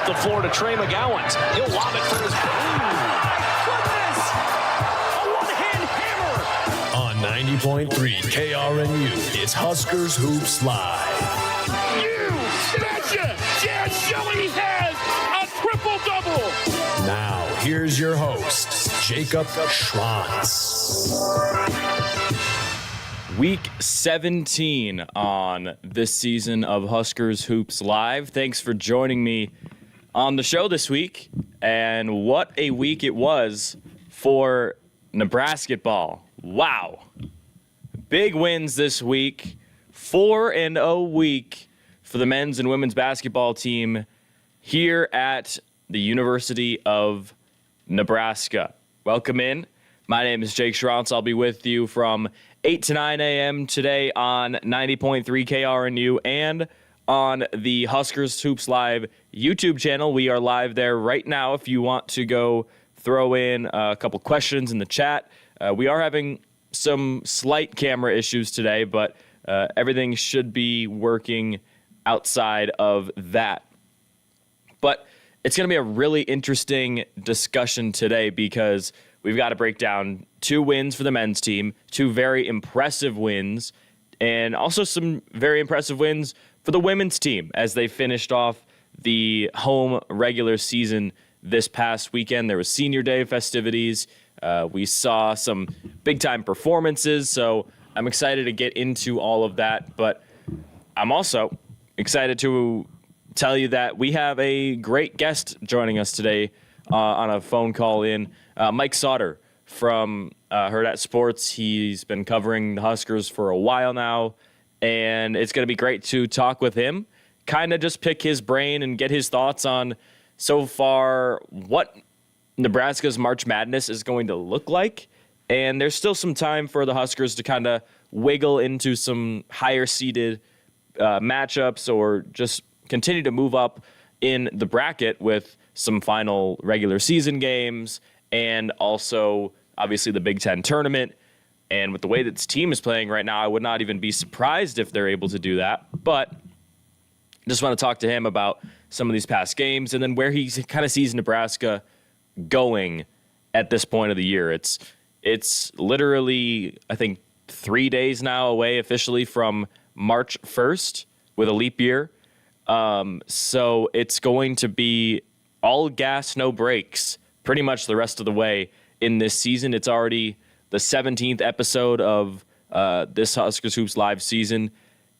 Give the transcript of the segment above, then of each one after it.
up the floor to Trey McGowan. He'll lob it for his... Goodness! A one-hand hammer! On 90.3 KRNU, it's Huskers Hoops Live. You betcha! Jazz Shelley has a triple-double! Now, here's your host, Jacob Schwantz. Week 17 on this season of Huskers Hoops Live. Thanks for joining me on the show this week. And what a week it was for Nebraska ball. Wow. Big wins this week. 4-0 week for the men's and women's basketball team here at the University of Nebraska. Welcome in. My name is Jake Schrontz. I'll be with you from 8 to 9 a.m. today on 90.3 KRNU and on the Huskers Hoops Live YouTube channel. We are live there right now if you want to go throw in a couple questions in the chat. We are having some slight camera issues today, but everything should be working outside of that. But it's going to be a really interesting discussion today because we've got to break down 2 wins for the men's team, 2 very impressive wins, and also some very impressive wins for the women's team as they finished off the home regular season this past weekend. There was Senior Day festivities. We saw some big-time performances, so I'm excited to get into all of that. But I'm also excited to tell you that we have a great guest joining us today on a phone call in. Mike Sauter from Hurrdat Sports. He's been covering the Huskers for a while now, and it's going to be great to talk with him, kind of just pick his brain and get his thoughts on so far what Nebraska's March Madness is going to look like. And there's still some time for the Huskers to kind of wiggle into some higher-seeded matchups or just continue to move up in the bracket with some final regular season games and also, obviously, the Big Ten tournament. And with the way that this team is playing right now, I would not even be surprised if they're able to do that. But just want to talk to him about some of these past games and then where he kind of sees Nebraska going at this point of the year. It's literally, I think, 3 days now away officially from March 1st with a leap year. So it's going to be all gas, no brakes, pretty much the rest of the way in this season. It's already the 17th episode of this Huskers Hoops Live season,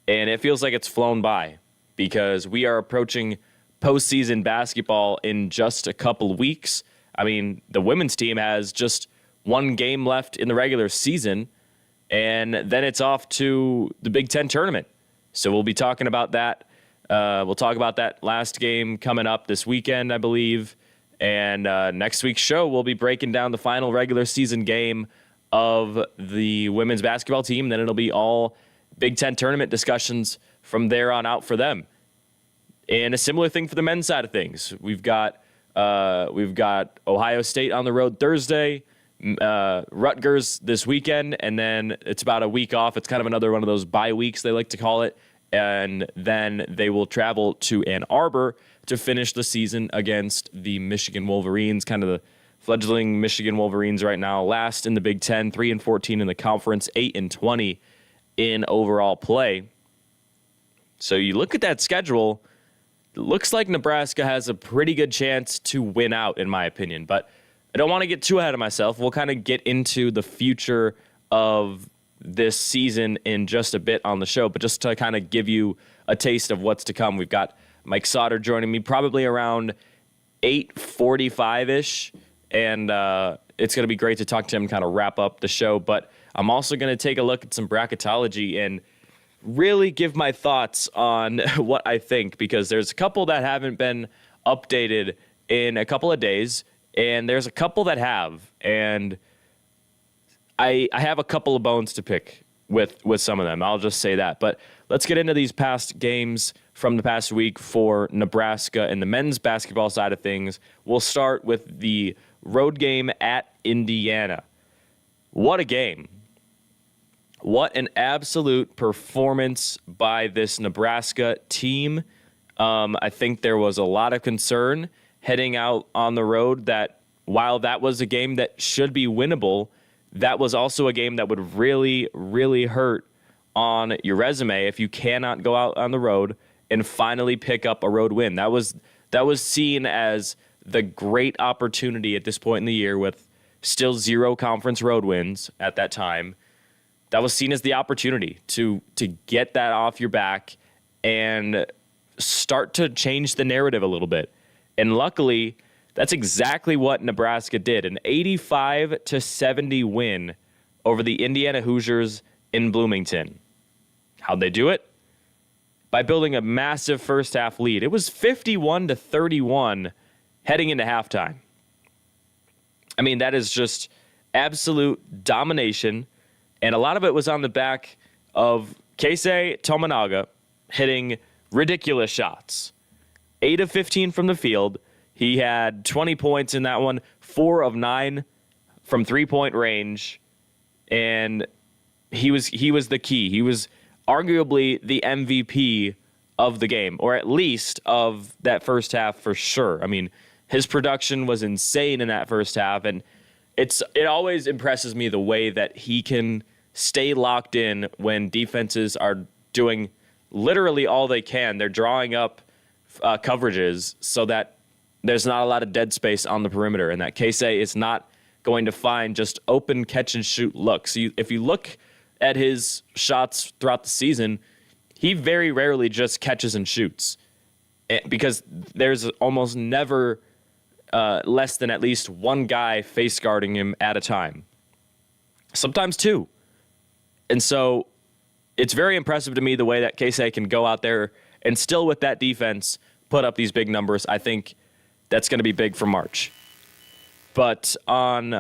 and it feels like it's flown by because we are approaching postseason basketball in just a couple of weeks. I mean, the women's team has just 1 game left in the regular season, and then it's off to the Big Ten tournament. So we'll be talking about that. We'll talk about that last game coming up this weekend, I believe. And next week's show, we'll be breaking down the final regular season game of the women's basketball team. Then it'll be all Big Ten tournament discussions from there on out for them. And a similar thing for the men's side of things. We've got Ohio State on the road Thursday, Rutgers this weekend, and then it's about a week off. It's kind of another one of those bye weeks, they like to call it. And then they will travel to Ann Arbor to finish the season against the Michigan Wolverines, kind of the fledgling Michigan Wolverines right now, last in the Big Ten, 3-14 in the conference, 8-20 in overall play. So you look at that schedule, it looks like Nebraska has a pretty good chance to win out, in my opinion. But I don't want to get too ahead of myself. We'll kind of get into the future of this season in just a bit on the show, but just to kind of give you a taste of what's to come, we've got Mike Sauter joining me probably around 8:45-ish, and it's going to be great to talk to him, kind of wrap up the show. But I'm also going to take a look at some bracketology and really give my thoughts on what I think, because there's a couple that haven't been updated in a couple of days, and there's a couple that have, and I have a couple of bones to pick with some of them. I'll just say that. But let's get into these past games from the past week for Nebraska and the men's basketball side of things. We'll start with the road game at Indiana. What a game. What an absolute performance by this Nebraska team. I think there was a lot of concern heading out on the road that while that was a game that should be winnable, that was also a game that would really, really hurt on your resume if you cannot go out on the road and finally pick up a road win. That was seen as the great opportunity at this point in the year with still 0 conference road wins at that time. That was seen as the opportunity to get that off your back and start to change the narrative a little bit. And luckily, that's exactly what Nebraska did. An 85-70 win over the Indiana Hoosiers in Bloomington. How'd they do it? By building a massive first half lead. It was 51-31 heading into halftime. I mean, that is just absolute domination. And a lot of it was on the back of Keisei Tominaga hitting ridiculous shots. 8 of 15 from the field. He had 20 points in that one, 4 of 9 from three-point range. And he was the key. He was arguably the MVP of the game, or at least of that first half for sure. I mean, his production was insane in that first half, and it always impresses me the way that he can stay locked in when defenses are doing literally all they can. They're drawing up coverages so that there's not a lot of dead space on the perimeter, and that Keisei is not going to find just open catch-and-shoot looks. If you look at his shots throughout the season, he very rarely just catches and shoots because there's almost never less than at least one guy face guarding him at a time. Sometimes 2. And so it's very impressive to me the way that Keisei can go out there and still with that defense put up these big numbers. I think that's going to be big for March. But on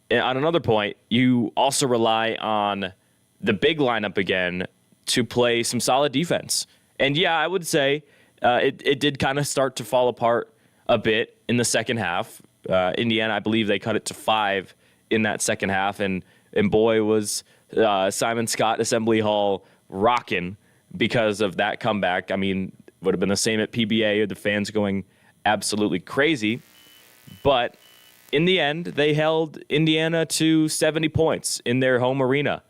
another point, you also rely on the big lineup again to play some solid defense. And yeah, I would say it did kind of start to fall apart a bit in the second half. Indiana, I believe they cut it to 5 in that second half, and boy was Simon Scott Assembly Hall rocking because of that comeback. I mean, would have been the same at PBA, the fans going absolutely crazy. But in the end, they held Indiana to 70 points in their home arena.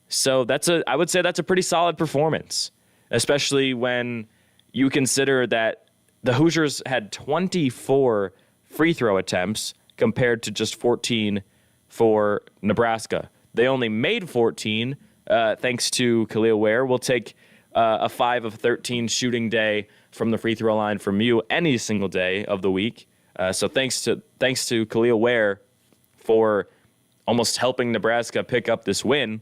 So I would say that's a pretty solid performance, especially when you consider that the Hoosiers had 24 free throw attempts compared to just 14 for Nebraska. They only made 14 thanks to Khalil Ware. We'll take a 5 of 13 shooting day from the free throw line from you any single day of the week. So thanks to Khalil Ware for almost helping Nebraska pick up this win.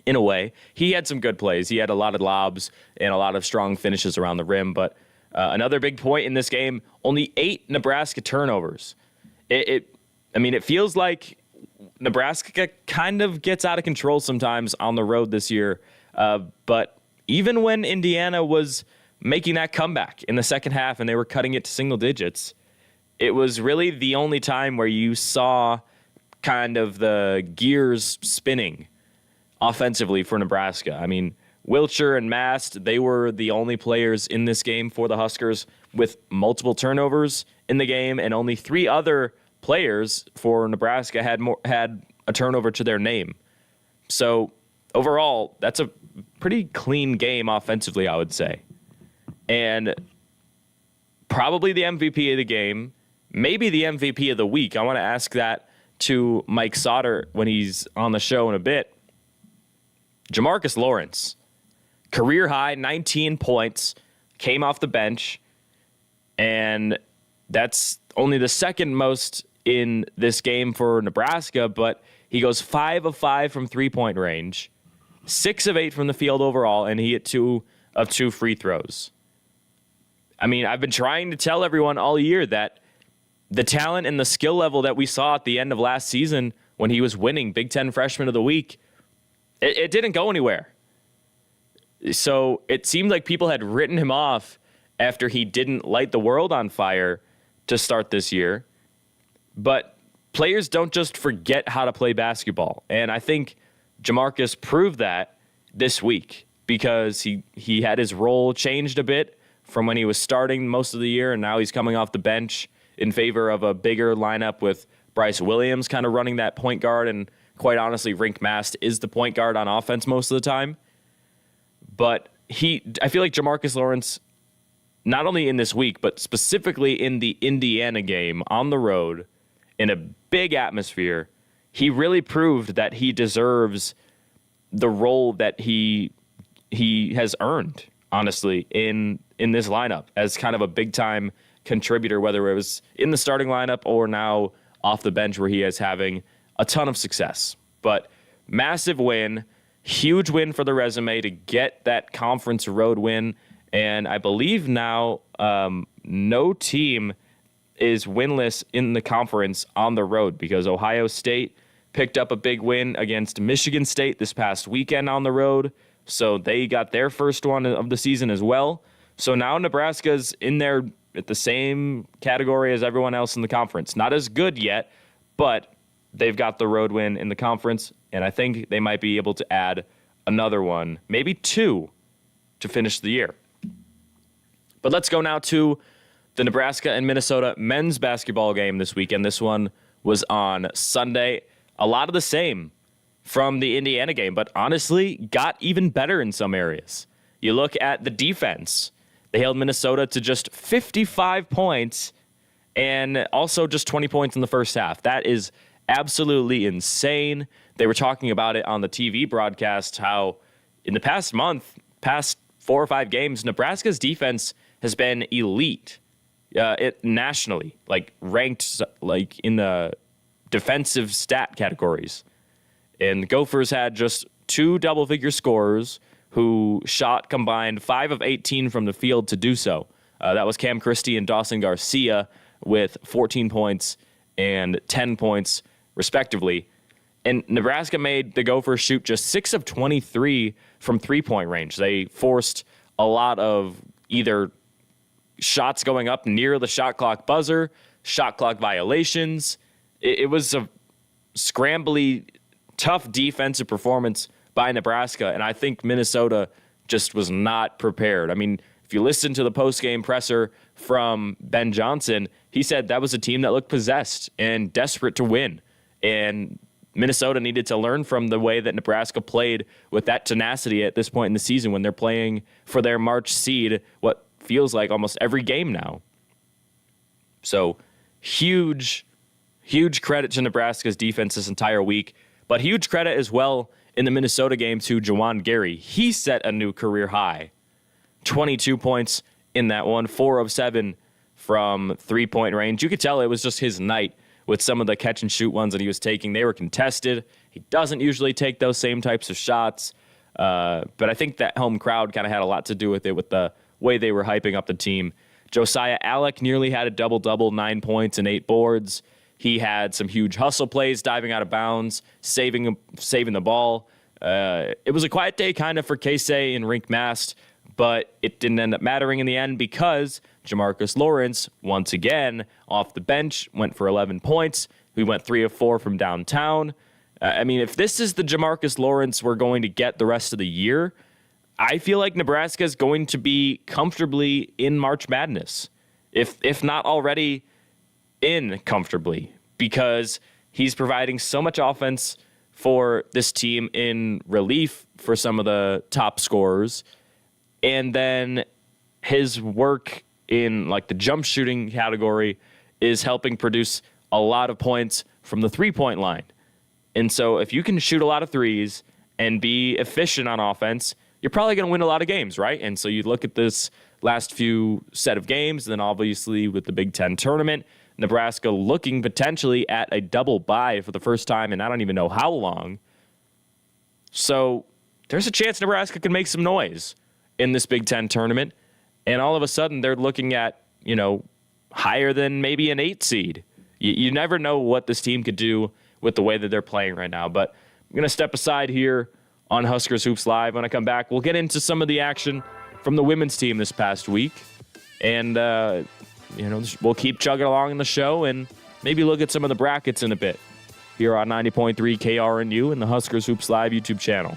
In a way, he had some good plays. He had a lot of lobs and a lot of strong finishes around the rim. But another big point in this game: only 8 Nebraska turnovers. It feels like Nebraska kind of gets out of control sometimes on the road this year. But even when Indiana was making that comeback in the second half and they were cutting it to single digits, it was really the only time where you saw kind of the gears spinning offensively for Nebraska. I mean, Wilcher and Mast, they were the only players in this game for the Huskers with multiple turnovers in the game, and only 3 other players for Nebraska had a turnover to their name. So overall, that's a pretty clean game offensively, I would say. And probably the MVP of the game, maybe the MVP of the week. I want to ask that to Mike Sauter when he's on the show in a bit. Jamarcus Lawrence, career high, 19 points, came off the bench, and that's only the second most in this game for Nebraska, but he goes 5 of 5 from three-point range, 6 of 8 from the field overall, and he hit 2 of 2 free throws. I mean, I've been trying to tell everyone all year that the talent and the skill level that we saw at the end of last season when he was winning Big Ten Freshman of the Week, it didn't go anywhere. So it seemed like people had written him off after he didn't light the world on fire to start this year. But players don't just forget how to play basketball. And I think Jamarcus proved that this week because he had his role changed a bit from when he was starting most of the year, and now he's coming off the bench in favor of a bigger lineup with Bryce Williams kind of running that point guard, and quite honestly, Rink Mast is the point guard on offense most of the time. But I feel like Jamarcus Lawrence, not only in this week, but specifically in the Indiana game on the road in a big atmosphere, he really proved that he deserves the role that he has earned, honestly, in this lineup as kind of a big-time contributor, whether it was in the starting lineup or now off the bench where he is having a ton of success. But massive win, huge win for the resume to get that conference road win. And I believe now no team is winless in the conference on the road, because Ohio State picked up a big win against Michigan State this past weekend on the road. So they got their first one of the season as well. So now Nebraska's in there at the same category as everyone else in the conference. Not as good yet, but they've got the road win in the conference, and I think they might be able to add another one, maybe two, to finish the year. But let's go now to the Nebraska and Minnesota men's basketball game this weekend. This one was on Sunday. A lot of the same from the Indiana game, but honestly got even better in some areas. You look at the defense. They held Minnesota to just 55 points and also just 20 points in the first half. That is absolutely insane. They were talking about it on the TV broadcast, how in the past 4 or 5 games, Nebraska's defense has been elite nationally, like ranked like in the defensive stat categories. And the Gophers had just 2 double-figure scorers who shot combined 5 of 18 from the field to do so. That was Cam Christie and Dawson Garcia with 14 points and 10 points, respectively. And Nebraska made the Gophers shoot just 6 of 23 from three-point range. They forced a lot of either shots going up near the shot clock buzzer, shot clock violations. It was a scrambly, tough defensive performance by Nebraska, and I think Minnesota just was not prepared. I mean, if you listen to the post-game presser from Ben Johnson, he said that was a team that looked possessed and desperate to win. And Minnesota needed to learn from the way that Nebraska played with that tenacity at this point in the season when they're playing for their March seed, what feels like almost every game now. So huge credit to Nebraska's defense this entire week, but huge credit as well in the Minnesota game to Juwan Gary. He set a new career high. 22 points in that one, 4 of 7 from three-point range. You could tell it was just his night with some of the catch-and-shoot ones that he was taking. They were contested. He doesn't usually take those same types of shots, but I think that home crowd kind of had a lot to do with it, with the way they were hyping up the team. Josiah Alec nearly had a double-double, 9 points and 8 boards. He had some huge hustle plays, diving out of bounds, saving the ball. It was a quiet day kind of for Casey and Rink Mast, but it didn't end up mattering in the end because Jamarcus Lawrence, once again, off the bench, went for 11 points. We went 3 of 4 from downtown. I mean, if this is the Jamarcus Lawrence we're going to get the rest of the year, I feel like Nebraska is going to be comfortably in March Madness, if not already in comfortably, because he's providing so much offense for this team in relief for some of the top scorers. And then his work in like the jump shooting category is helping produce a lot of points from the 3-point line. And so if you can shoot a lot of threes and be efficient on offense, you're probably going to win a lot of games, right? And so you look at this last few set of games, and then obviously with the Big Ten tournament, Nebraska looking potentially at a double bye for the first time in I don't even know how long. So there's a chance Nebraska can make some noise in this Big Ten tournament, and all of a sudden they're looking at, higher than maybe an 8 seed. You never know what this team could do with the way that they're playing right now. But I'm going to step aside here on Huskers Hoops Live. When I come back, we'll get into some of the action from the women's team this past week. And, we'll keep chugging along in the show and maybe look at some of the brackets in a bit here on 90.3 KRNU and the Huskers Hoops Live YouTube channel.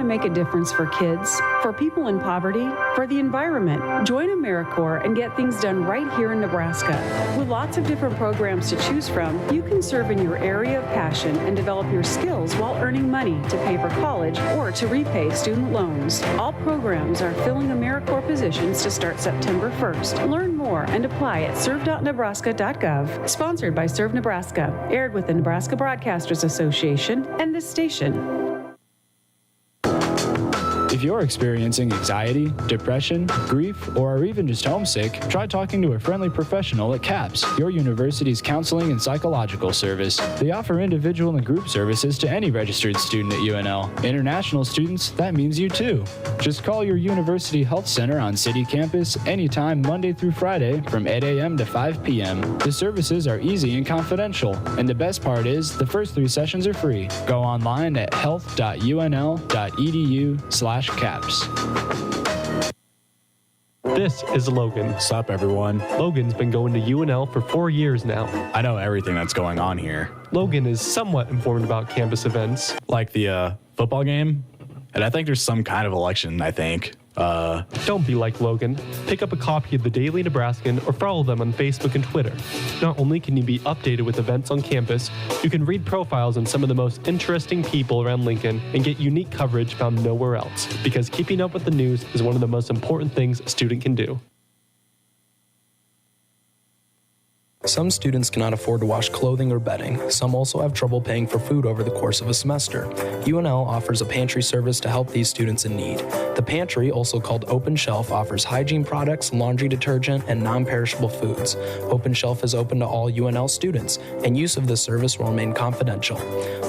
make a difference for kids, for people in poverty, for the environment, join AmeriCorps and get things done right here in Nebraska. With lots of different programs to choose from, you can serve in your area of passion and develop your skills while earning money to pay for college or to repay student loans. All programs are filling AmeriCorps positions to start September 1st. Learn more and apply at serve.nebraska.gov. Sponsored by Serve Nebraska. Aired with the Nebraska Broadcasters Association and this station. If you're experiencing anxiety, depression, grief, or are even just homesick, try talking to a friendly professional at CAPS, your university's counseling and psychological service. They offer individual and group services to any registered student at UNL. International students, that means you too. Just call your university health center on city campus anytime Monday through Friday from 8 a.m. to 5 p.m. The services are easy and confidential, and the best part is the first 3 sessions are free. Go online at health.unl.edu/CAPS. This is Logan. Sup, everyone? Logan's been going to UNL for 4 years now. I know everything that's going on here. Logan is somewhat informed about campus events. Like the football game? And I think there's some kind of election, I think. Don't be like Logan. Pick up a copy of the Daily Nebraskan or follow them on Facebook and Twitter. Not only can you be updated with events on campus, you can read profiles on some of the most interesting people around Lincoln and get unique coverage found nowhere else. Because keeping up with the news is one of the most important things a student can do. Some students cannot afford to wash clothing or bedding. Some also have trouble paying for food over the course of a semester. UNL offers a pantry service to help these students in need. The pantry, also called Open Shelf, offers hygiene products, laundry detergent, and non-perishable foods. Open Shelf is open to all UNL students, and use of this service will remain confidential.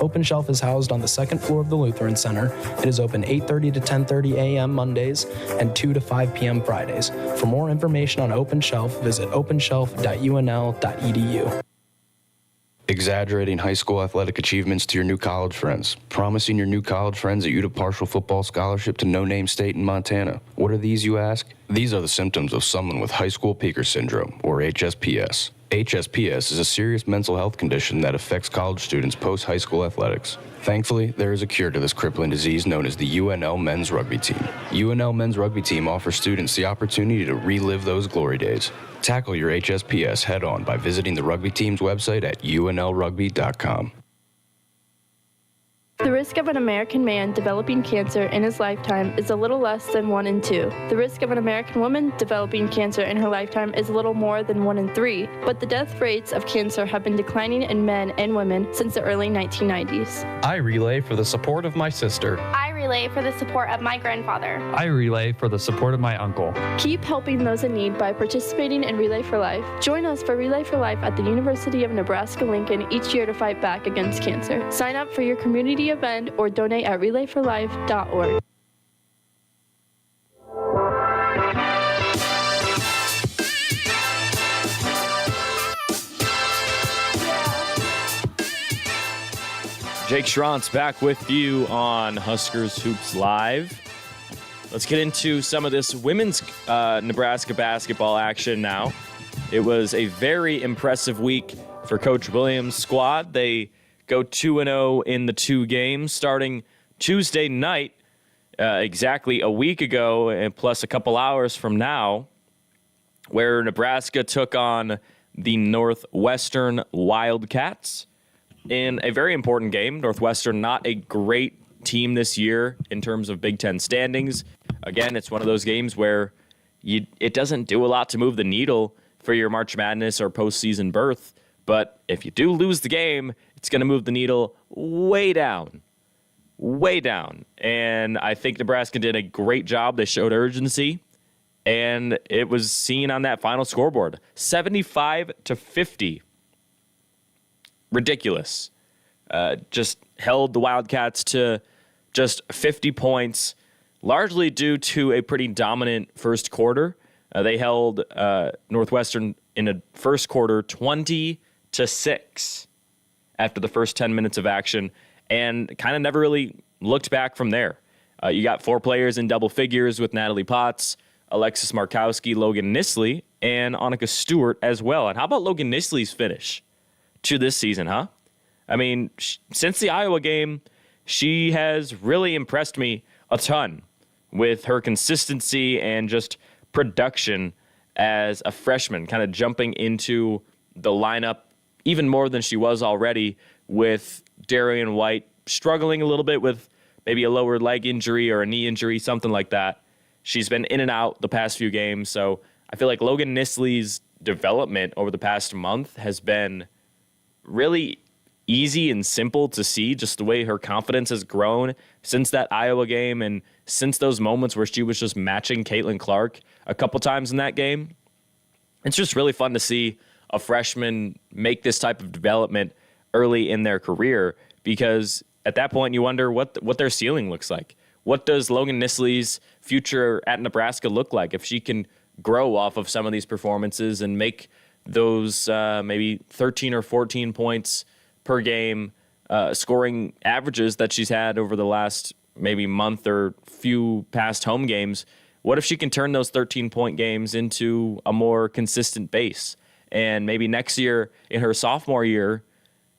Open Shelf is housed on the second floor of the Lutheran Center. It is open 8:30 to 10:30 a.m. Mondays and 2 to 5 p.m. Fridays. For more information on Open Shelf, visit openshelf.unl.edu. Exaggerating high school athletic achievements to your new college friends. Promising your new college friends that you'd a partial football scholarship to no-name state in Montana. What are these, you ask? These are the symptoms of someone with high school peaker syndrome, or HSPS. HSPS is a serious mental health condition that affects college students post-high school athletics. Thankfully, there is a cure to this crippling disease known as the UNL Men's Rugby Team. UNL Men's Rugby Team offers students the opportunity to relive those glory days. Tackle your HSPS head-on by visiting the rugby team's website at unlrugby.com. The risk of an American man developing cancer in his lifetime is a little less than 1 in 2. The risk of an American woman developing cancer in her lifetime is a little more than 1 in 3, but the death rates of cancer have been declining in men and women since the early 1990s. I relay for the support of my sister. I relay for the support of my grandfather. I relay for the support of my uncle. Keep helping those in need by participating in Relay for Life. Join us for Relay for Life at the University of Nebraska-Lincoln each year to fight back against cancer. Sign up for your community event or donate at relayforlife.org. Jake Schrantz back with you on Huskers Hoops Live. Let's get into some of this women's Nebraska basketball action now. It was a very impressive week for Coach Williams' squad. They go 2-0 in the 2 games starting Tuesday night, exactly a week ago, and plus a couple hours from now, where Nebraska took on the Northwestern Wildcats in a very important game. Northwestern, not a great team this year in terms of Big Ten standings. Again, it's one of those games where it doesn't do a lot to move the needle for your March Madness or postseason berth. But if you do lose the game, it's going to move the needle way down. Way down. And I think Nebraska did a great job. They showed urgency. And it was seen on that final scoreboard. 75-50. Ridiculous. Just held the Wildcats to just 50 points, largely due to a pretty dominant first quarter. They held Northwestern in a first quarter 20-6 after the first 10 minutes of action, and kind of never really looked back from there. You got 4 players in double figures with Natalie Potts, Alexis Markowski, Logan Nisley, and Annika Stewart as well. And how about Logan Nisley's finish to this season, huh? I mean, since the Iowa game, she has really impressed me a ton with her consistency and just production as a freshman, kind of jumping into the lineup even more than she was already, with Darian White struggling a little bit with maybe a lower leg injury or a knee injury, something like that. She's been in and out the past few games, so I feel like Logan Nisley's development over the past month has been really easy and simple to see, just the way her confidence has grown since that Iowa game and since those moments where she was just matching Caitlin Clark a couple times in that game. It's just really fun to see a freshman make this type of development early in their career, because at that point you wonder what their ceiling looks like. What does Logan Nisley's future at Nebraska look like if she can grow off of some of these performances and make those maybe 13 or 14 points per game scoring averages that she's had over the last maybe month or few past home games? What if she can turn those 13-point games into a more consistent base? And maybe next year, in her sophomore year,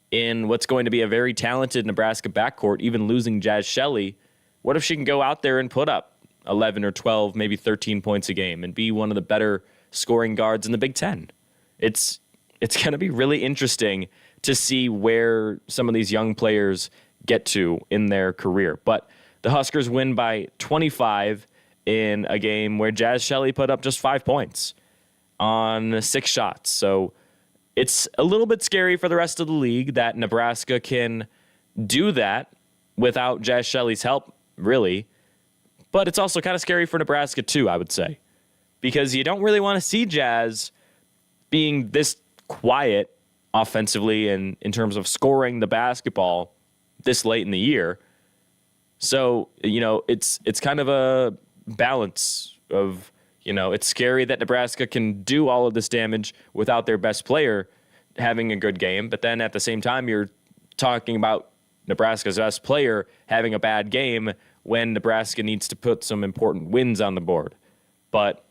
in what's going to be a very talented Nebraska backcourt, even losing Jazz Shelley, what if she can go out there and put up 11 or 12, maybe 13 points a game and be one of the better scoring guards in the Big Ten? It's going to be really interesting to see where some of these young players get to in their career. But the Huskers win by 25 in a game where Jazz Shelley put up just 5 points on 6 shots. So it's a little bit scary for the rest of the league that Nebraska can do that without Jazz Shelley's help, really. But it's also kind of scary for Nebraska too, I would say, because you don't really want to see Jazz being this quiet offensively and in terms of scoring the basketball this late in the year. So, it's kind of a balance of, it's scary that Nebraska can do all of this damage without their best player having a good game. But then at the same time, you're talking about Nebraska's best player having a bad game when Nebraska needs to put some important wins on the board. But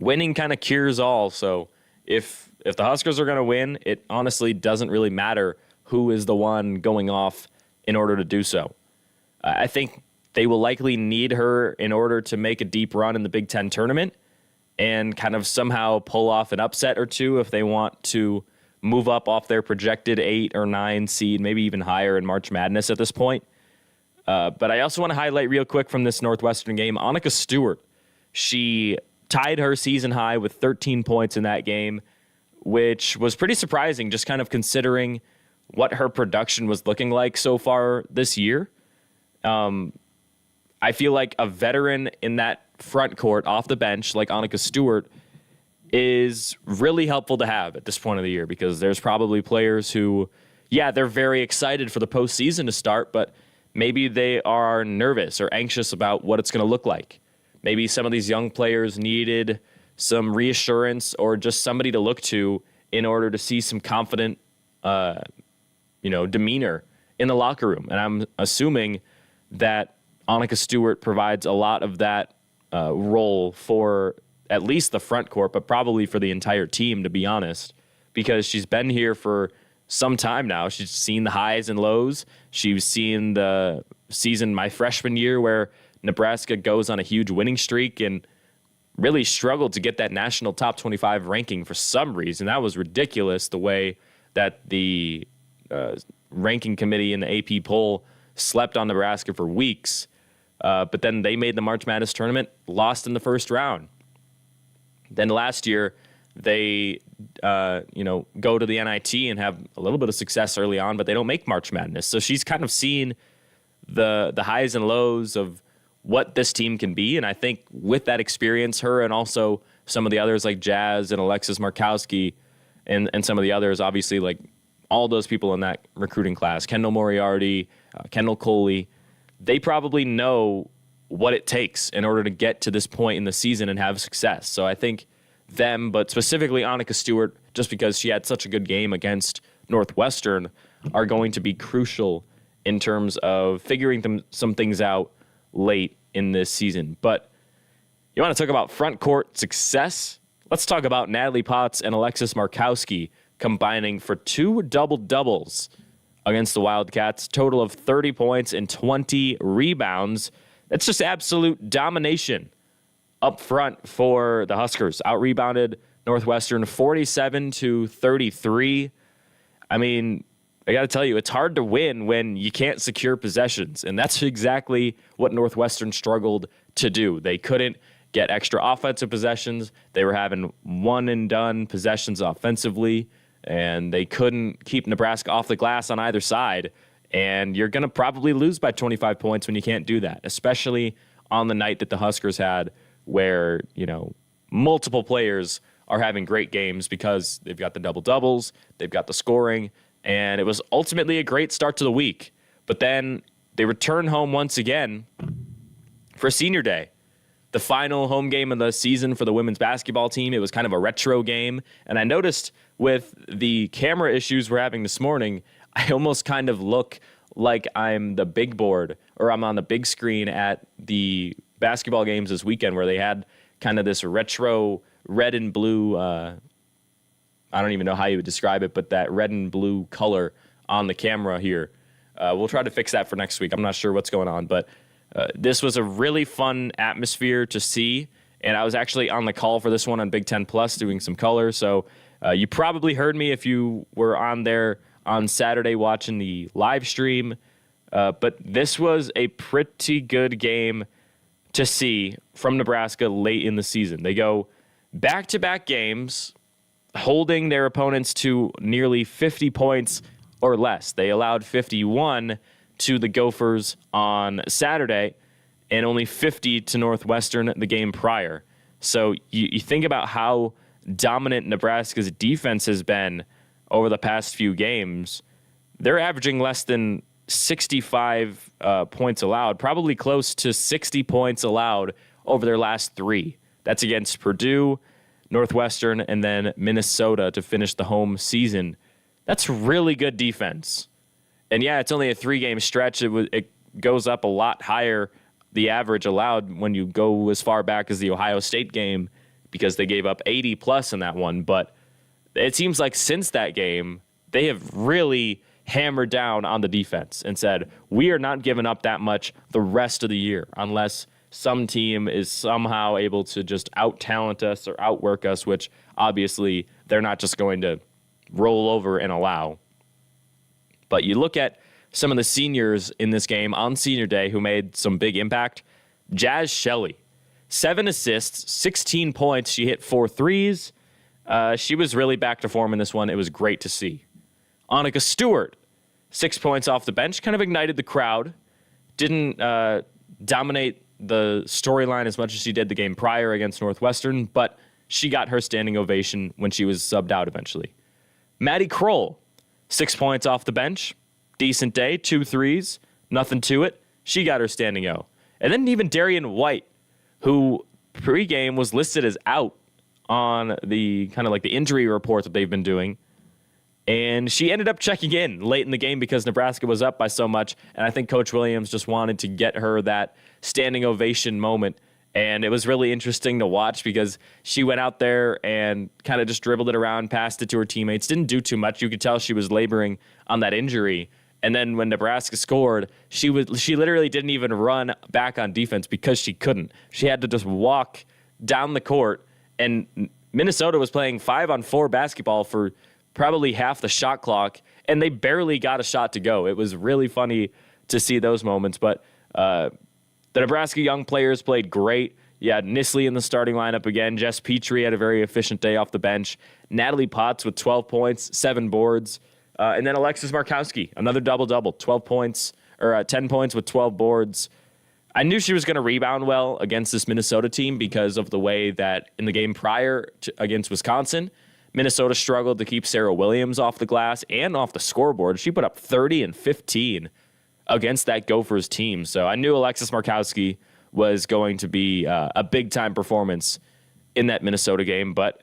winning kind of cures all. So if the Huskers are going to win, it honestly doesn't really matter who is the one going off in order to do so. I think they will likely need her in order to make a deep run in the Big Ten tournament and kind of somehow pull off an upset or two if they want to move up off their projected 8 or 9 seed, maybe even higher in March Madness at this point. But I also want to highlight real quick from this Northwestern game, Annika Stewart. She tied her season high with 13 points in that game, which was pretty surprising, just kind of considering what her production was looking like so far this year. I feel like a veteran in that front court off the bench, like Annika Stewart, is really helpful to have at this point of the year, because there's probably players who, they're very excited for the postseason to start, but maybe they are nervous or anxious about what it's going to look like. Maybe some of these young players needed some reassurance or just somebody to look to in order to see some confident, demeanor in the locker room. And I'm assuming that Annika Stewart provides a lot of that role for at least the front court, but probably for the entire team, to be honest, because she's been here for some time now. She's seen the highs and lows. She's seen the season my freshman year where Nebraska goes on a huge winning streak and really struggled to get that national top 25 ranking for some reason. That was ridiculous, the way that the ranking committee in the AP poll slept on Nebraska for weeks. But then they made the March Madness tournament, lost in the first round. Then last year, they go to the NIT and have a little bit of success early on, but they don't make March Madness. So she's kind of seen the highs and lows of what this team can be. And I think with that experience, her and also some of the others like Jazz and Alexis Markowski and some of the others, obviously, like all those people in that recruiting class, Kendall Moriarty, Kendall Coley, they probably know what it takes in order to get to this point in the season and have success. So I think them, but specifically Annika Stewart, just because she had such a good game against Northwestern, are going to be crucial in terms of figuring some things out late in this season. But you want to talk about front court success? Let's talk about Natalie Potts and Alexis Markowski combining for 2 double-doubles against the Wildcats, total of 30 points and 20 rebounds. That's just absolute domination up front for the Huskers. Out-rebounded Northwestern 47-33. I mean, I got to tell you, it's hard to win when you can't secure possessions, and that's exactly what Northwestern struggled to do. They couldn't get extra offensive possessions. They were having one-and-done possessions offensively, and they couldn't keep Nebraska off the glass on either side. And you're going to probably lose by 25 points when you can't do that, especially on the night that the Huskers had where, multiple players are having great games because they've got the double-doubles, they've got the scoring, and it was ultimately a great start to the week. But then they return home once again for Senior Day, the final home game of the season for the women's basketball team. It was kind of a retro game, and I noticed with the camera issues we're having this morning, I almost kind of look like I'm the big board or I'm on the big screen at the basketball games this weekend where they had kind of this retro red and blue, I don't even know how you would describe it, but that red and blue color on the camera here. We'll try to fix that for next week. I'm not sure what's going on, but this was a really fun atmosphere to see, and I was actually on the call for this one on Big Ten Plus doing some color, so you probably heard me if you were on there on Saturday watching the live stream, but this was a pretty good game to see from Nebraska late in the season. They go back-to-back games, holding their opponents to nearly 50 points or less. They allowed 51 to the Gophers on Saturday and only 50 to Northwestern the game prior. So you think about how dominant Nebraska's defense has been over the past few games. They're averaging less than 65 points allowed, probably close to 60 points allowed over their last three. That's against Purdue, Northwestern, and then Minnesota to finish the home season. That's really good defense. And yeah, it's only a 3-game stretch. It goes up a lot higher, the average allowed, when you go as far back as the Ohio State game, because they gave up 80 plus in that one. But it seems like since that game, they have really hammered down on the defense and said, we are not giving up that much the rest of the year unless some team is somehow able to just out-talent us or outwork us, which obviously they're not just going to roll over and allow. But you look at some of the seniors in this game on Senior Day who made some big impact. Jazz Shelley, 7 assists, 16 points. She hit 4 threes. She was really back to form in this one. It was great to see. Annika Stewart, 6 points off the bench, kind of ignited the crowd. Didn't dominate the storyline as much as she did the game prior against Northwestern, but she got her standing ovation when she was subbed out eventually. Maddie Kroll, 6 points off the bench. Decent day, 2 threes, nothing to it. She got her standing O. And then even Darian White, who pregame was listed as out on the kind of like the injury report that they've been doing. And she ended up checking in late in the game because Nebraska was up by so much. And I think Coach Williams just wanted to get her that standing ovation moment. And it was really interesting to watch because she went out there and kind of just dribbled it around, passed it to her teammates, didn't do too much. You could tell she was laboring on that injury. And then when Nebraska scored, she literally didn't even run back on defense because she couldn't. She had to just walk down the court. And Minnesota was playing 5-on-4 basketball for probably half the shot clock, and they barely got a shot to go. It was really funny to see those moments. But the Nebraska young players played great. You had Nisley in the starting lineup again. Jess Petrie had a very efficient day off the bench. Natalie Potts with 12 points, 7 boards. And then Alexis Markowski, another double-double, 12 points, or 10 points with 12 boards. I knew she was going to rebound well against this Minnesota team because of the way that in the game prior against Wisconsin, Minnesota struggled to keep Sarah Williams off the glass and off the scoreboard. She put up 30 and 15 against that Gophers team. So I knew Alexis Markowski was going to be a big-time performance in that Minnesota game. But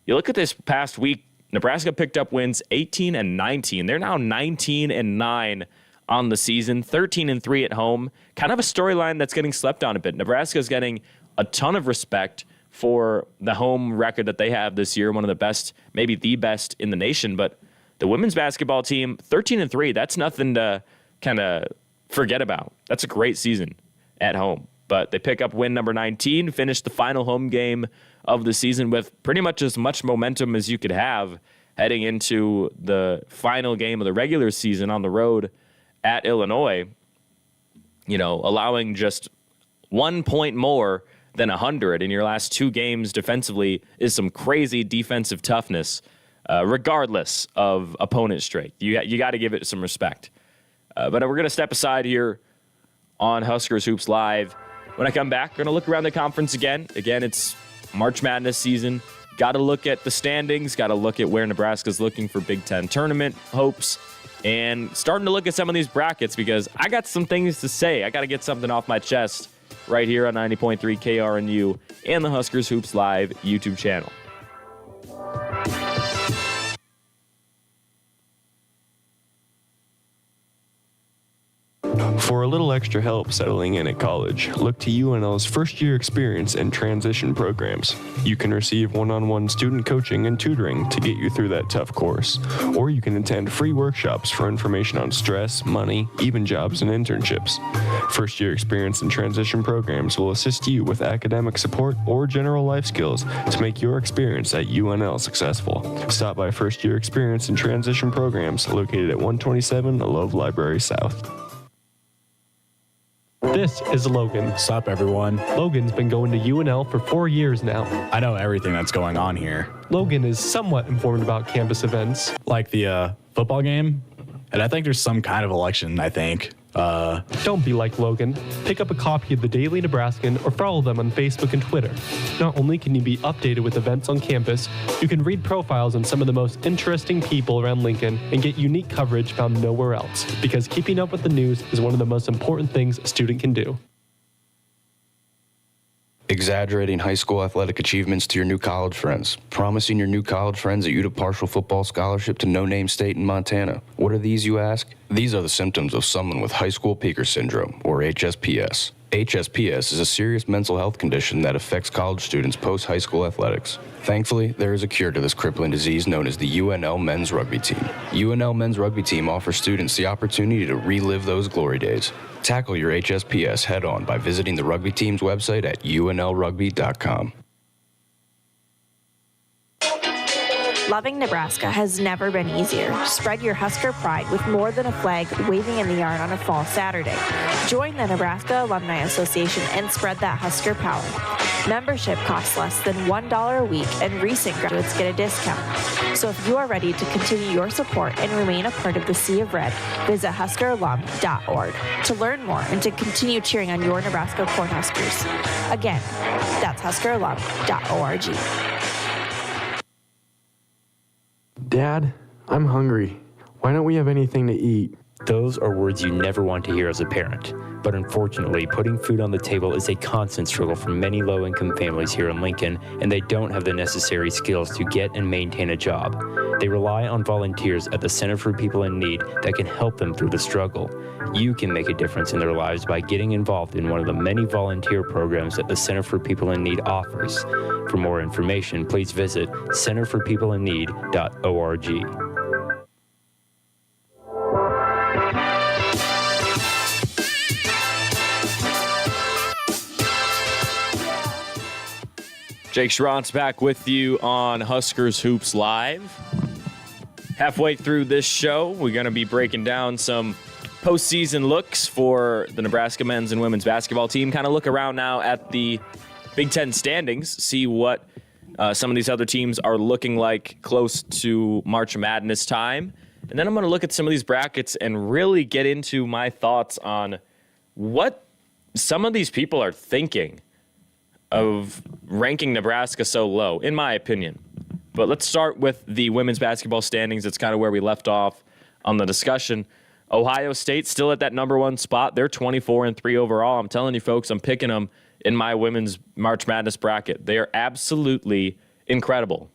you look at this past week, Nebraska picked up wins 18 and 19. They're now 19 and 9 on the season, 13 and 3 at home. Kind of a storyline that's getting slept on a bit. Nebraska is getting a ton of respect for the home record that they have this year, one of the best, maybe the best in the nation. But the women's basketball team, 13 and 3, that's nothing to kind of forget about. That's a great season. at home. But they pick up win number 19, finish the final home game of the season with pretty much as much momentum as you could have heading into the final game of the regular season on the road at Illinois. Allowing just 1 point more than 100 in your last two games defensively is some crazy defensive toughness, regardless of opponent strength. You got to give it some respect. But we're going to step aside here on Huskers Hoops Live. When I come back, we're going to look around the conference again. Again, it's March Madness season. Got to look at the standings. Got to look at where Nebraska's looking for Big Ten tournament hopes. And starting to look at some of these brackets because I got some things to say. I got to get something off my chest right here on 90.3 KRNU and the Huskers Hoops Live YouTube channel. For a little extra help settling in at college, look to UNL's first-year experience and transition programs. You can receive one-on-one student coaching and tutoring to get you through that tough course, or you can attend free workshops for information on stress, money, even jobs and internships. First-year experience and transition programs will assist you with academic support or general life skills to make your experience at UNL successful. Stop by First-Year Experience and Transition Programs located at 127 Love Library South. This is Logan. What's up, everyone? Logan's been going to UNL for 4 years now. I know everything that's going on here. Logan is somewhat informed about campus events. Like the football game, and I think there's some kind of election, I think. Don't be like Logan. Pick up a copy of the Daily Nebraskan or follow them on Facebook and Twitter. Not only can you be updated with events on campus, you can read profiles on some of the most interesting people around Lincoln and get unique coverage found nowhere else, because keeping up with the news is one of the most important things a student can do. Exaggerating high school athletic achievements to your new college friends. Promising your new college friends that you'd a partial football scholarship to no-name state in Montana. What are these, you ask? These are the symptoms of someone with high school peaker syndrome, or HSPS. HSPS is a serious mental health condition that affects college students post-high school athletics. Thankfully, there is a cure to this crippling disease known as the UNL men's rugby team. UNL men's rugby team offers students the opportunity to relive those glory days. Tackle your HSPS head-on by visiting the rugby team's website at unlrugby.com. Loving Nebraska has never been easier. Spread your Husker pride with more than a flag waving in the yard on a fall Saturday. Join the Nebraska Alumni Association and spread that Husker power. Membership costs less than $1 a week, and recent graduates get a discount. So if you are ready to continue your support and remain a part of the Sea of Red, visit HuskerAlum.org to learn more and to continue cheering on your Nebraska Cornhuskers. Again, that's HuskerAlum.org. Dad, I'm hungry. Why don't we have anything to eat? Those are words you never want to hear as a parent. But unfortunately, putting food on the table is a constant struggle for many low-income families here in Lincoln, and they don't have the necessary skills to get and maintain a job. They rely on volunteers at the Center for People in Need that can help them through the struggle. You can make a difference in their lives by getting involved in one of the many volunteer programs that the Center for People in Need offers. For more information, please visit centerforpeopleinneed.org. Jake Schrantz back with you on Huskers Hoops Live. Halfway through this show, we're going to be breaking down some postseason looks for the Nebraska men's and women's basketball team. Kind of look around now at the Big Ten standings, see what some of these other teams are looking like close to March Madness time. And then I'm going to look at some of these brackets and really get into my thoughts on what some of these people are thinking of ranking Nebraska so low, in my opinion. But let's start with the women's basketball standings. It's kind of where we left off on the discussion. Ohio State still at that number one spot. They're 24-3 overall. I'm telling you, folks, I'm picking them in my women's March Madness bracket. They are absolutely incredible.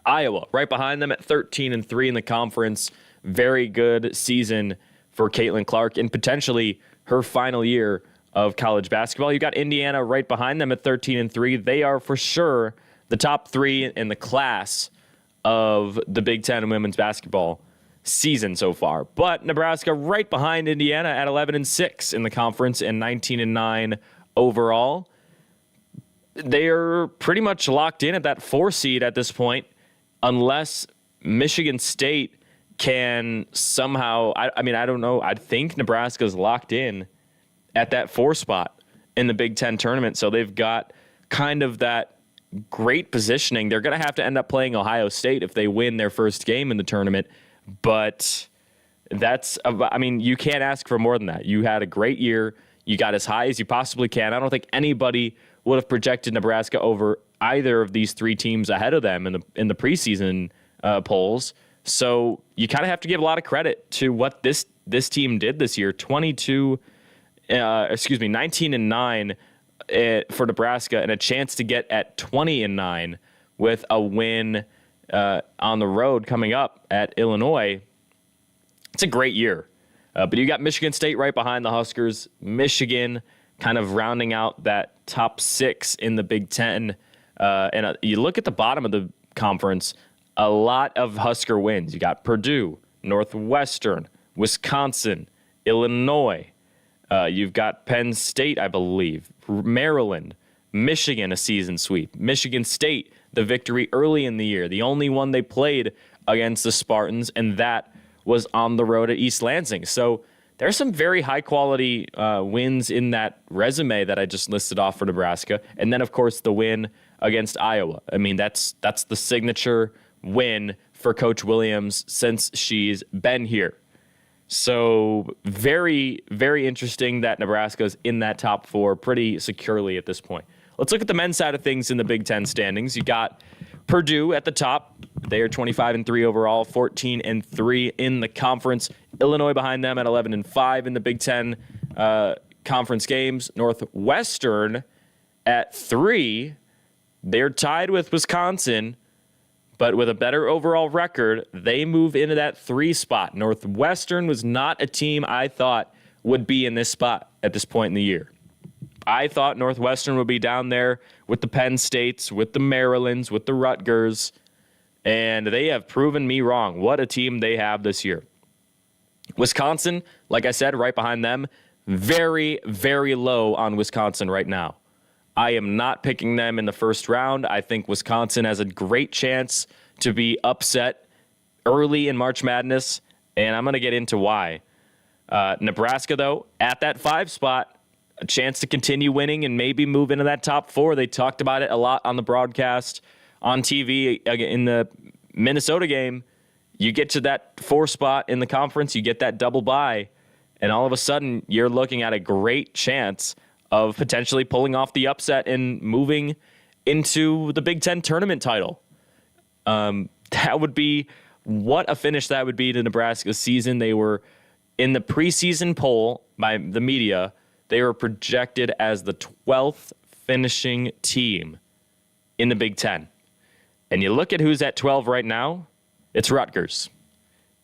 Iowa, right behind them at 13-3 in the conference. Very good season for Caitlin Clark and potentially her final year of college basketball. You got Indiana right behind them at 13-3. They are for sure the top three in the class of the Big Ten women's basketball season so far. But Nebraska right behind Indiana at 11-6 in the conference and 19-9 overall. They're pretty much locked in at that 4 seed at this point, unless Michigan State can somehow, I don't know. I think Nebraska's locked in at that 4 spot in the Big Ten tournament. So they've got kind of that great positioning. They're going to have to end up playing Ohio State if they win their first game in the tournament. But you can't ask for more than that. You had a great year. You got as high as you possibly can. I don't think anybody would have projected Nebraska over either of these 3 teams ahead of them in the preseason polls. So you kind of have to give a lot of credit to what this team did this year. 19-9 for Nebraska, and a chance to get at 20-9 with a win on the road coming up at Illinois. It's a great year. But you got Michigan State right behind the Huskers. Michigan kind of rounding out that top 6 in the Big Ten. And you look at the bottom of the conference, a lot of Husker wins. You got Purdue, Northwestern, Wisconsin, Illinois. You've got Penn State, I believe, Maryland, Michigan, a season sweep. Michigan State, the victory early in the year, the only one they played against the Spartans, and that was on the road at East Lansing. So there's some very high-quality wins in that resume that I just listed off for Nebraska. And then, of course, the win against Iowa. I mean, that's the signature win for Coach Williams since she's been here. So very, very interesting that Nebraska's in that top 4 pretty securely at this point. Let's look at the men's side of things in the Big Ten standings. You got Purdue at the top. They are 25-3 overall, 14-3 in the conference. Illinois behind them at 11-5 in the Big Ten conference games. Northwestern at 3. They're tied with Wisconsin, but with a better overall record, they move into that 3 spot. Northwestern was not a team I thought would be in this spot at this point in the year. I thought Northwestern would be down there with the Penn States, with the Marylands, with the Rutgers, and they have proven me wrong. What a team they have this year. Wisconsin, like I said, right behind them, very, very low on Wisconsin right now. I am not picking them in the first round. I think Wisconsin has a great chance to be upset early in March Madness, and I'm going to get into why. Nebraska, though, at that 5 spot, a chance to continue winning and maybe move into that top 4. They talked about it a lot on the broadcast, on TV in the Minnesota game. You get to that 4 spot in the conference, you get that double bye, and all of a sudden you're looking at a great chance of potentially pulling off the upset and moving into the Big Ten tournament title. That would be what a finish that would be to Nebraska's season. They were in the preseason poll by the media. They were projected as the 12th finishing team in the Big Ten. And you look at who's at 12 right now, it's Rutgers.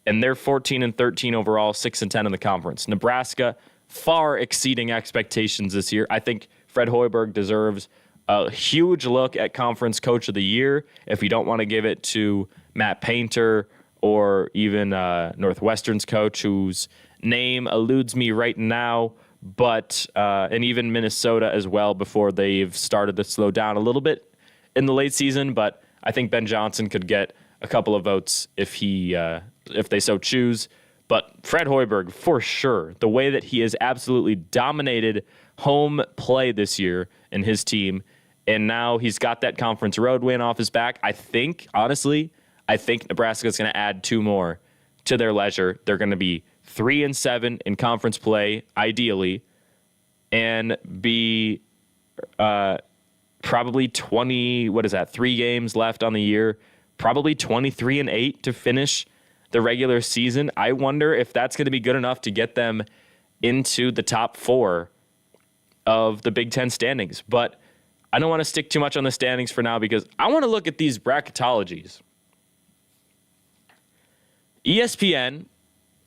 And they're 14-13 overall, 6-10 in the conference. Nebraska far exceeding expectations this year. I think Fred Hoiberg deserves a huge look at Conference Coach of the Year if you don't want to give it to Matt Painter or even Northwestern's coach, whose name eludes me right now, but and even Minnesota as well before they've started to slow down a little bit in the late season. But I think Ben Johnson could get a couple of votes if they so choose. But Fred Hoiberg, for sure, the way that he has absolutely dominated home play this year in his team, and now he's got that conference road win off his back. I think Nebraska's going to add 2 more to their leisure. They're going to be 3-7 in conference play, ideally, and be probably 3 games left on the year, probably 23-8 to finish the regular season. I wonder if that's going to be good enough to get them into the top 4 of the Big Ten standings. But I don't want to stick too much on the standings for now because I want to look at these bracketologies. ESPN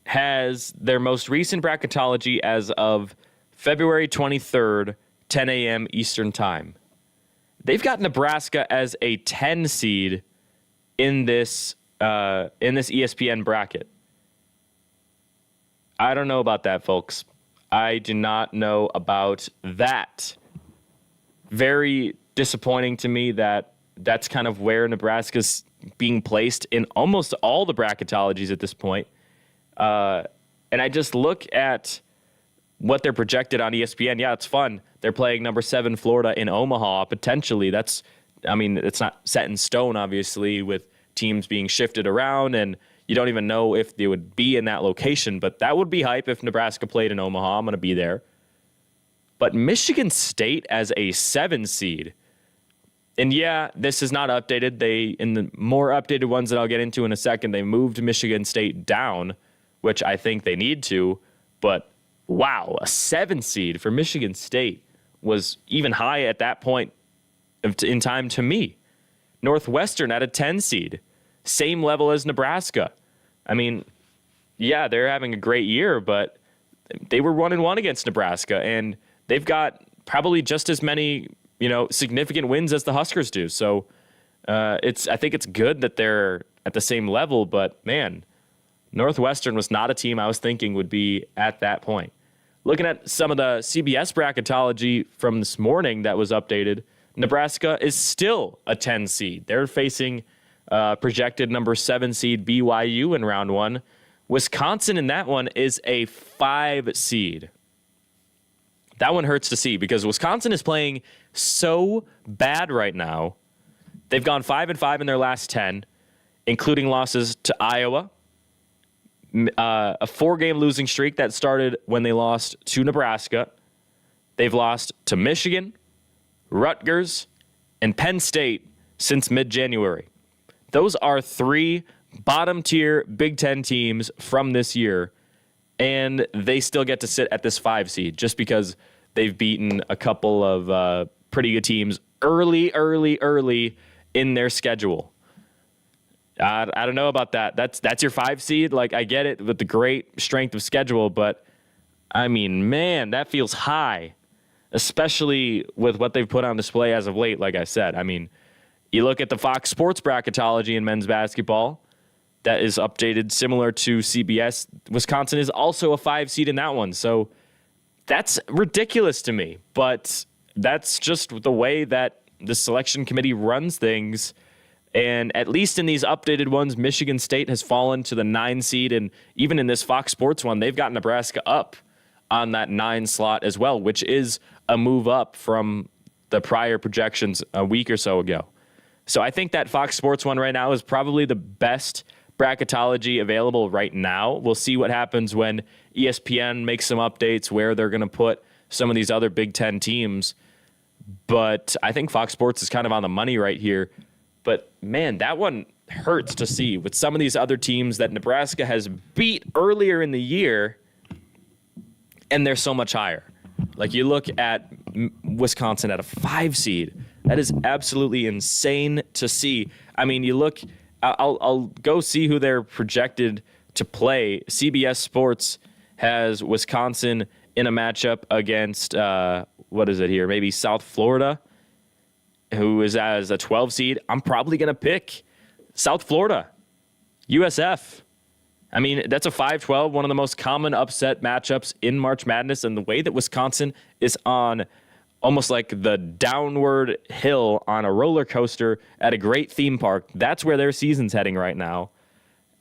has their most recent bracketology as of February 23rd, 10 a.m. Eastern Time. They've got Nebraska as a 10 seed in this ESPN bracket. I don't know about that, folks. I do not know about that. Very disappointing to me that that's kind of where Nebraska's being placed in almost all the bracketologies at this point. And I just look at what they're projected on ESPN. Yeah, it's fun. They're playing number 7 Florida in Omaha. Potentially, it's not set in stone, obviously, with teams being shifted around, and you don't even know if they would be in that location. But that would be hype if Nebraska played in Omaha. I'm going to be there. But Michigan State as a 7 seed. And yeah, this is not updated. In the more updated ones that I'll get into in a second, they moved Michigan State down, which I think they need to. But wow, a 7 seed for Michigan State was even high at that point in time to me. Northwestern at a 10 seed, same level as Nebraska. I mean, yeah, they're having a great year, but they were 1-1 against Nebraska, and they've got probably just as many, significant wins as the Huskers do. So I think it's good that they're at the same level, but man, Northwestern was not a team I was thinking would be at that point. Looking at some of the CBS bracketology from this morning that was updated, Nebraska is still a 10 seed. They're facing projected number 7 seed BYU in round 1. Wisconsin in that one is a 5 seed. That one hurts to see because Wisconsin is playing so bad right now. They've gone 5-5 in their last 10, including losses to Iowa, a 4-game losing streak that started when they lost to Nebraska. They've lost to Michigan, Rutgers, and Penn State since mid-January. Those are 3 bottom-tier Big Ten teams from this year, and they still get to sit at this 5 seed just because they've beaten a couple of pretty good teams early in their schedule. I don't know about that. That's your 5 seed. Like, I get it with the great strength of schedule, but I mean, man, that feels high, especially with what they've put on display as of late. Like I said, I mean, you look at the Fox Sports bracketology in men's basketball that is updated similar to CBS. Wisconsin is also a 5 seed in that one. So that's ridiculous to me, but that's just the way that the selection committee runs things. And at least in these updated ones, Michigan State has fallen to the 9 seed. And even in this Fox Sports one, they've got Nebraska up on that 9 slot as well, which is a move up from the prior projections a week or so ago. So I think that Fox Sports one right now is probably the best bracketology available right now. We'll see what happens when ESPN makes some updates where they're going to put some of these other Big Ten teams. But I think Fox Sports is kind of on the money right here. But, man, that one hurts to see with some of these other teams that Nebraska has beat earlier in the year, and they're so much higher. Like, you look at Wisconsin at a 5 seed. That is absolutely insane to see. I mean, you look, I'll go see who they're projected to play. CBS Sports has Wisconsin in a matchup against, what is it here, maybe South Florida, who is as a 12 seed. I'm probably going to pick South Florida, USF. I mean, that's a 5-12, one of the most common upset matchups in March Madness. And the way that Wisconsin is on almost like the downward hill on a roller coaster at a great theme park, that's where their season's heading right now.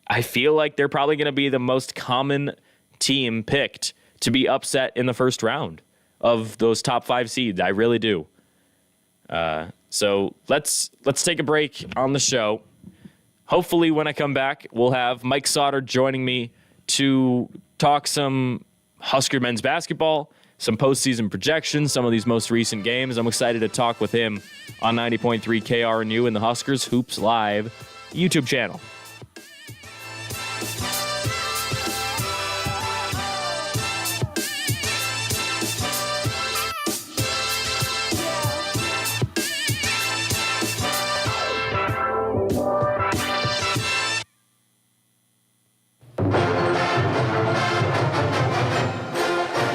I feel like they're probably going to be the most common team picked to be upset in the first round of those top 5 seeds. I really do. So let's take a break on the show. Hopefully when I come back, we'll have Mike Sauter joining me to talk some Husker men's basketball, some postseason projections, some of these most recent games. I'm excited to talk with him on 90.3 KRNU and the Huskers Hoops Live YouTube channel.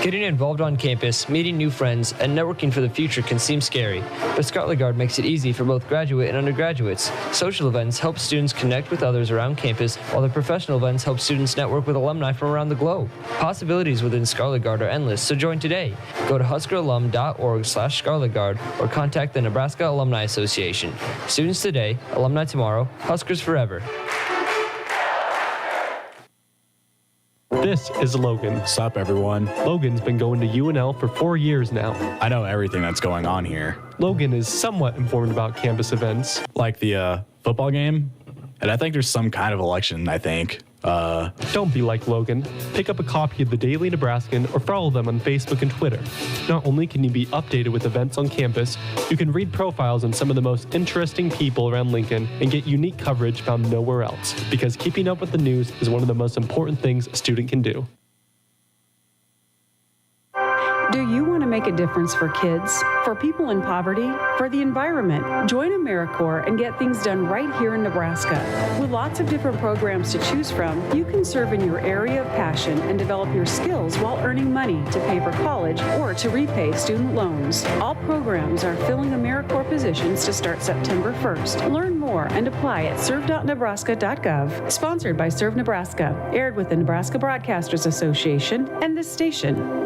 Getting involved on campus, meeting new friends, and networking for the future can seem scary, but Scarlet Guard makes it easy for both graduate and undergraduates. Social events help students connect with others around campus, while the professional events help students network with alumni from around the globe. Possibilities within Scarlet Guard are endless, so join today. Go to huskeralum.org/Scarlet Guard or contact the Nebraska Alumni Association. Students today, alumni tomorrow, Huskers forever. This is Logan. What's up, everyone? Logan's been going to UNL for 4 years now. I know everything that's going on here. Logan is somewhat informed about campus events. Like the football game, and I think there's some kind of election, I think. Don't be like Logan. Pick up a copy of the Daily Nebraskan or follow them on Facebook and Twitter. Not only can you be updated with events on campus, you can read profiles on some of the most interesting people around Lincoln and get unique coverage found nowhere else, because keeping up with the news is one of the most important things a student can do. Do you want to make a difference for kids, for people in poverty, for the environment? Join AmeriCorps and get things done right here in Nebraska. With lots of different programs to choose from, you can serve in your area of passion and develop your skills while earning money to pay for college or to repay student loans. All programs are filling AmeriCorps positions to start September 1st. Learn more and apply at serve.nebraska.gov. Sponsored by Serve Nebraska. Aired with the Nebraska Broadcasters Association and this station.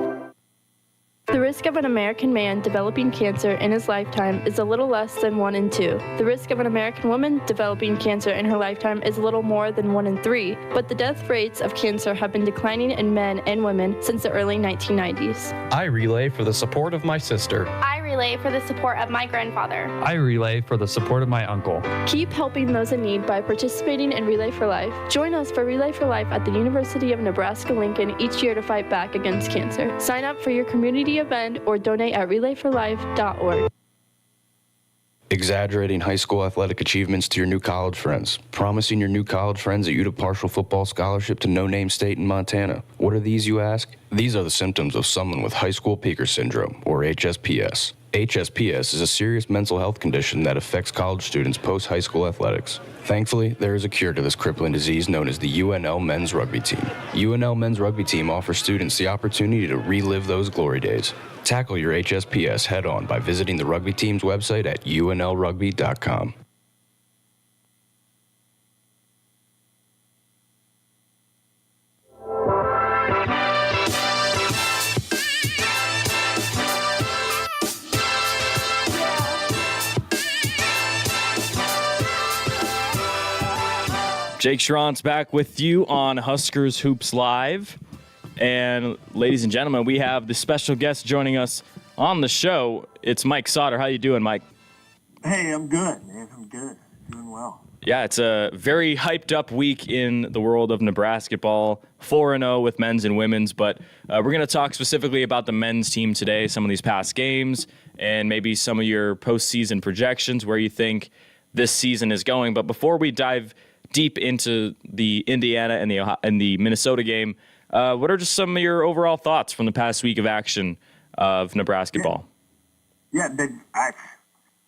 The risk of an American man developing cancer in his lifetime is a little less than 1 in 2. The risk of an American woman developing cancer in her lifetime is a little more than 1 in 3, but the death rates of cancer have been declining in men and women since the early 1990s. I relay for the support of my sister. I relay for the support of my grandfather. I relay for the support of my uncle. Keep helping those in need by participating in Relay for Life. Join us for Relay for Life at the University of Nebraska-Lincoln each year to fight back against cancer. Sign up for your community event or donate at relayforlife.org. Exaggerating high school athletic achievements to your new college friends. Promising your new college friends a UW partial football scholarship to no-name state in Montana. What are these, you ask? These are the symptoms of someone with high school peaker syndrome, or HSPS. HSPS is a serious mental health condition that affects college students post-high school athletics. Thankfully, there is a cure to this crippling disease known as the UNL men's rugby team. UNL men's rugby team offers students the opportunity to relive those glory days. Tackle your HSPS head-on by visiting the rugby team's website at unlrugby.com. Jake Schrantz back with you on Huskers Hoops Live. And ladies and gentlemen, we have the special guest joining us on the show. It's Mike Sauter. How you doing, Mike? Hey, I'm good, man. I'm good. Doing well. Yeah, it's a very hyped up week in the world of Nebraska ball. 4-0 with men's and women's, but we're going to talk specifically about the men's team today, some of these past games, and maybe some of your postseason projections, where you think this season is going. But before we dive deep into the Indiana and the Minnesota game, what are just some of your overall thoughts from the past week of action of Nebraska ball? Yeah, they're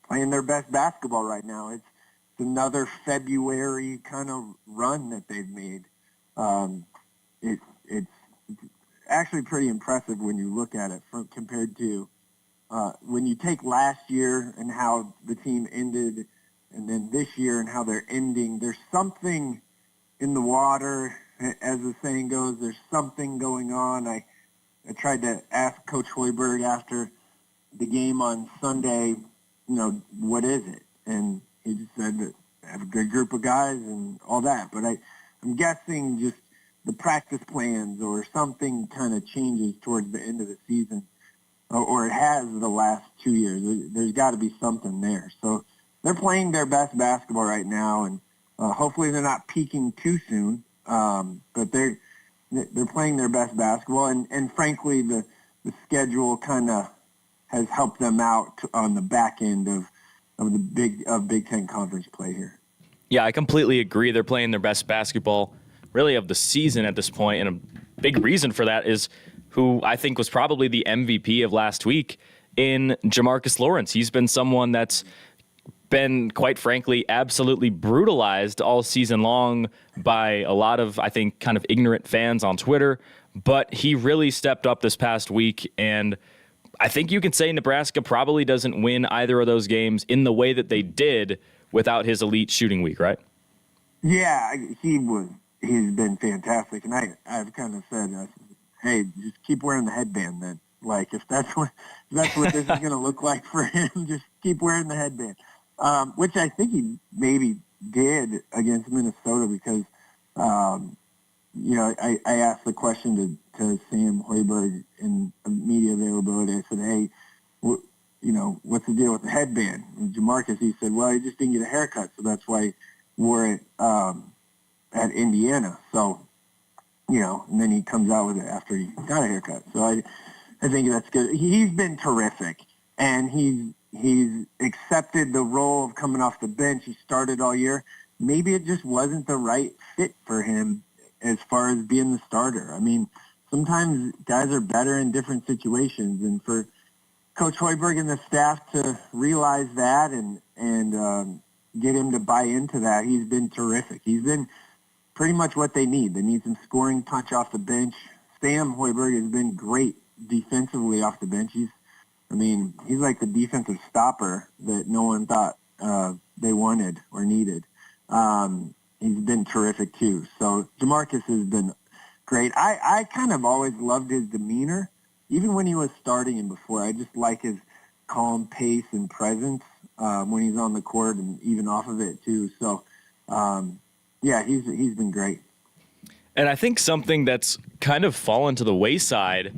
playing their best basketball right now. It's another February kind of run that they've made. It's actually pretty impressive when you look at it compared to when you take last year and how the team ended, and then this year and how they're ending. There's something in the water, as the saying goes. There's something going on. I tried to ask Coach Hoiberg after the game on Sunday, what is it? And he just said that they have a good group of guys and all that. But I'm guessing just the practice plans or something kind of changes towards the end of the season, or it has the last 2 years. There's got to be something there. So they're playing their best basketball right now, and hopefully they're not peaking too soon. But they're playing their best basketball, and frankly, the schedule kind of has helped them out on the back end of the Big Ten conference play here. Yeah, I completely agree. They're playing their best basketball, really, of the season at this point, and a big reason for that is who I think was probably the MVP of last week in Jamarcus Lawrence. He's been someone that's been, quite frankly, absolutely brutalized all season long by a lot of, I think, kind of ignorant fans on Twitter. but he really stepped up this past week, and I think you can say Nebraska probably doesn't win either of those games in the way that they did without his elite shooting week, right? Yeah, he's been fantastic, and I've kind of said, hey, just keep wearing the headband then. Like, if that's what this is going to look like for him, just keep wearing the headband, which I think he maybe did against Minnesota because, I asked the question to Sam Hoiberg in media availability. I said, hey, what's the deal with the headband? And Jamarcus, he said, well, he just didn't get a haircut, so that's why he wore it at Indiana. So, and then he comes out with it after he got a haircut. So I think that's good. He's been terrific, and he's accepted the role of coming off the bench. He started all year. Maybe it just wasn't the right fit for him as far as being the starter. I mean, sometimes guys are better in different situations, and for Coach Hoiberg and the staff to realize that and get him to buy into that, he's been terrific. He's been pretty much what they need. They need some scoring punch off the bench. Sam Hoiberg has been great defensively off the bench. He's like the defensive stopper that no one thought they wanted or needed. He's been terrific too. So Jamarcus has been great. I kind of always loved his demeanor, even when he was starting and before. I just like his calm pace and presence when he's on the court and even off of it too. So, he's been great. And I think something that's kind of fallen to the wayside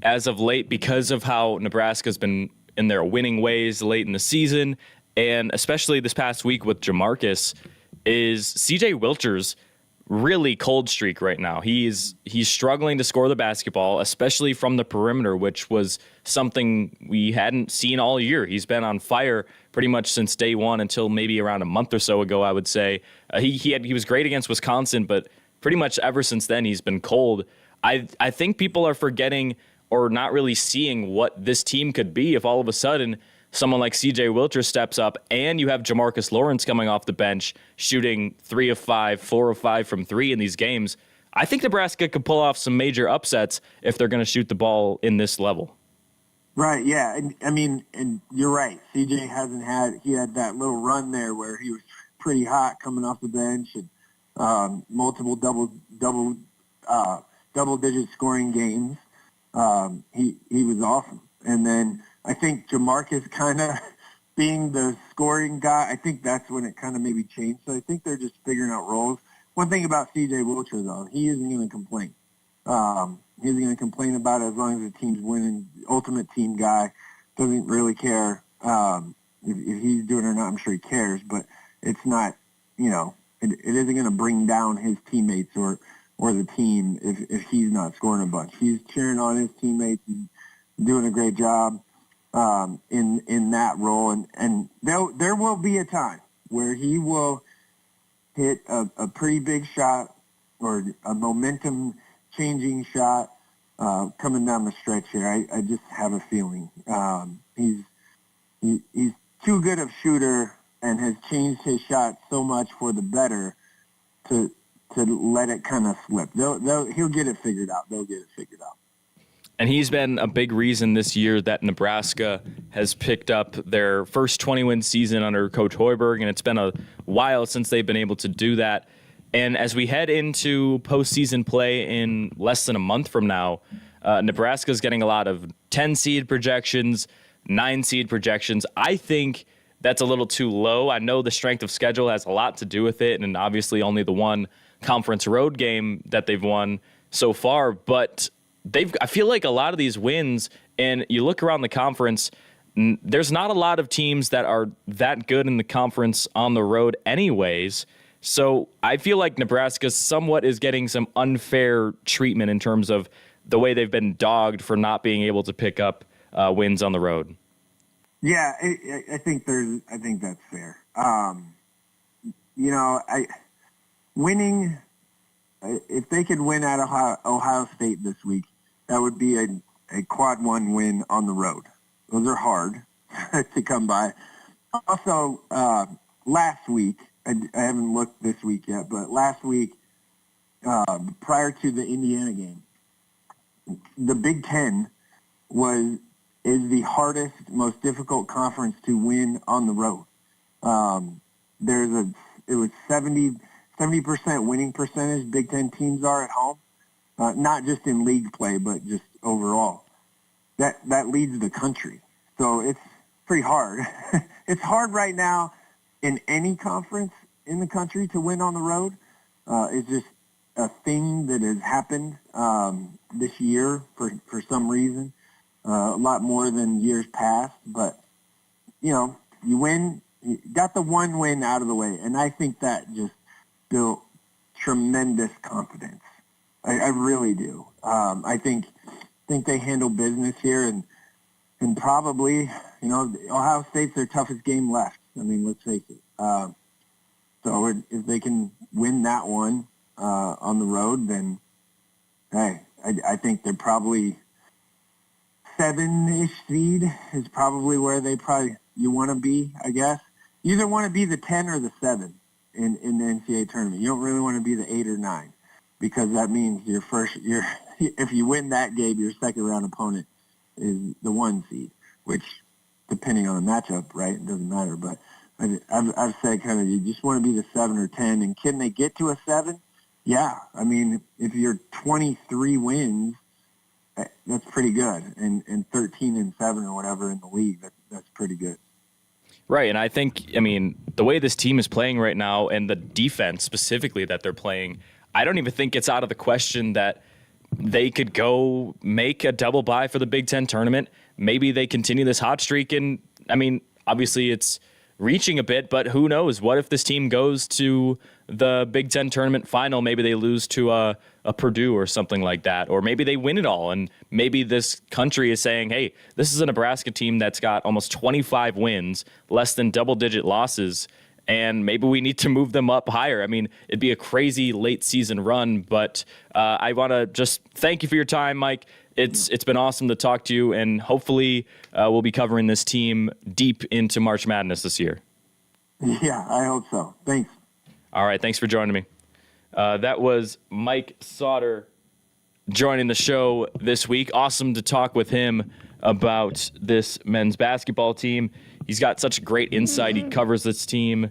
as of late because of how Nebraska's been in their winning ways late in the season, and especially this past week with Jamarcus, is C.J. Wilcher's really cold streak right now. He's struggling to score the basketball, especially from the perimeter, which was something we hadn't seen all year. He's been on fire pretty much since day one until maybe around a month or so ago, I would say. He was great against Wisconsin, but pretty much ever since then he's been cold. I think people are forgetting or not really seeing what this team could be if all of a sudden someone like C.J. Wilcher steps up and you have Jamarcus Lawrence coming off the bench shooting 3 of 5, 4 of 5 from 3 in these games. I think Nebraska could pull off some major upsets if they're going to shoot the ball in this level. Right, yeah. And you're right. C.J. he had that little run there where he was pretty hot coming off the bench and multiple double-digit scoring games. He was awesome. And then I think Jamarcus kind of being the scoring guy, I think that's when it kind of maybe changed. So I think they're just figuring out roles. One thing about C.J. Wilcher, though, he isn't going to complain. He isn't going to complain about it as long as the team's winning. Ultimate team guy, doesn't really care if he's doing it or not. I'm sure he cares, but it's not, it isn't going to bring down his teammates or the team if he's not scoring a bunch. He's cheering on his teammates. He's doing a great job in that role. And there will be a time where he will hit a pretty big shot or a momentum-changing shot coming down the stretch here. I just have a feeling. He's too good of a shooter and has changed his shot so much for the better to let it kind of slip. He'll get it figured out. They'll get it figured out. And he's been a big reason this year that Nebraska has picked up their first 20-win season under Coach Hoiberg, and it's been a while since they've been able to do that. And as we head into postseason play in less than a month from now, Nebraska's getting a lot of 10-seed projections, 9-seed projections. I think that's a little too low. I know the strength of schedule has a lot to do with it, and obviously only the one conference road game that they've won so far, but I feel like a lot of these wins, and you look around the conference, there's not a lot of teams that are that good in the conference on the road anyways. So I feel like Nebraska somewhat is getting some unfair treatment in terms of the way they've been dogged for not being able to pick up wins on the road. Yeah, I think that's fair. Winning, if they could win at Ohio State this week, that would be a quad one win on the road. Those are hard to come by. Also, last week, I haven't looked this week yet, but last week, prior to the Indiana game, the Big Ten is the hardest, most difficult conference to win on the road. It was 70% winning percentage Big Ten teams are at home, not just in league play, but just overall. That leads the country. So it's pretty hard. It's hard right now in any conference in the country to win on the road. It's just a thing that has happened this year for some reason, a lot more than years past. But, you win, you got the one win out of the way, and I think that just built tremendous confidence. I really do. I think they handle business here, and probably, Ohio State's their toughest game left. I mean, let's face it. So if they can win that one on the road, then, hey, I think they're probably 7-ish seed is probably where you want to be, I guess. You either want to be the 10 or the 7 in the NCAA tournament. You don't really want to be the 8 or 9 because that means if you win that game, your second round opponent is the 1 seed, which, depending on the matchup, right, it doesn't matter. But I've said kind of you just want to be the 7 or 10, and can they get to a 7? Yeah. I mean, if you're 23 wins, that's pretty good, and 13-7 or whatever in the league, that's pretty good. Right, and I think, the way this team is playing right now and the defense specifically that they're playing, I don't even think it's out of the question that they could go make a double bye for the Big Ten tournament. Maybe they continue this hot streak, and, obviously it's reaching a bit, but who knows? What if this team goes to the Big Ten tournament final? Maybe they lose to a Purdue or something like that, or maybe they win it all, and maybe this country is saying, hey, this is a Nebraska team that's got almost 25 wins, less than double-digit losses, and maybe we need to move them up higher. It'd be a crazy late-season run, but I want to just thank you for your time, Mike. It's been awesome to talk to you, and hopefully we'll be covering this team deep into March Madness this year. Yeah, I hope so. Thanks. All right, thanks for joining me. That was Mike Sauter joining the show this week. Awesome to talk with him about this men's basketball team. He's got such great insight. He covers this team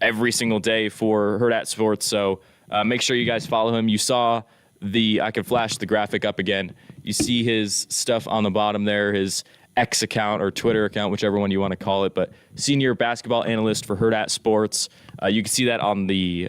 every single day for Herd at Sports, so make sure you guys follow him. You saw I can flash the graphic up again. You see his stuff on the bottom there, his X account or Twitter account, whichever one you want to call it, but senior basketball analyst for Herd at Sports. You can see that on the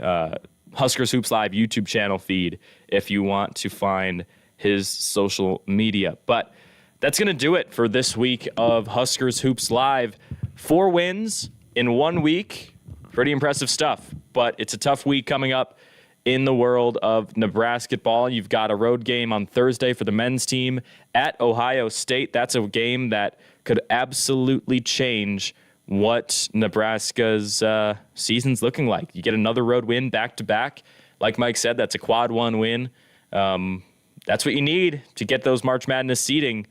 Huskers Hoops Live YouTube channel feed if you want to find his social media. But that's going to do it for this week of Huskers Hoops Live. 4 wins in 1 week. Pretty impressive stuff, but it's a tough week coming up in the world of Nebraska ball. You've got a road game on Thursday for the men's team at Ohio State. That's a game that could absolutely change what Nebraska's season's looking like. You get another road win back-to-back. Like Mike said, that's a quad 1 win. That's what you need to get those March Madness seeding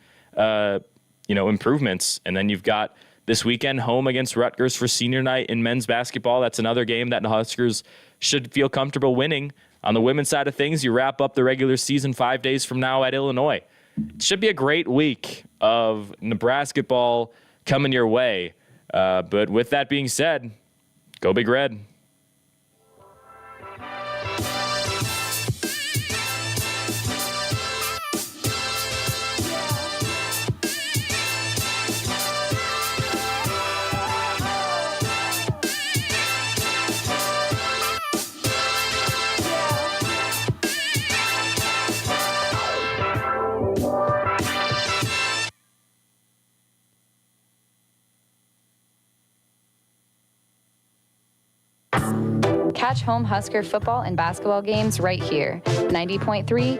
improvements. And then you've got this weekend home against Rutgers for senior night in men's basketball. That's another game that the Huskers should feel comfortable winning. On the women's side of things, you wrap up the regular season 5 days from now at Illinois. It should be a great week of Nebraska ball coming your way. But with that being said, go Big Red. Catch home Husker football and basketball games right here. 90.3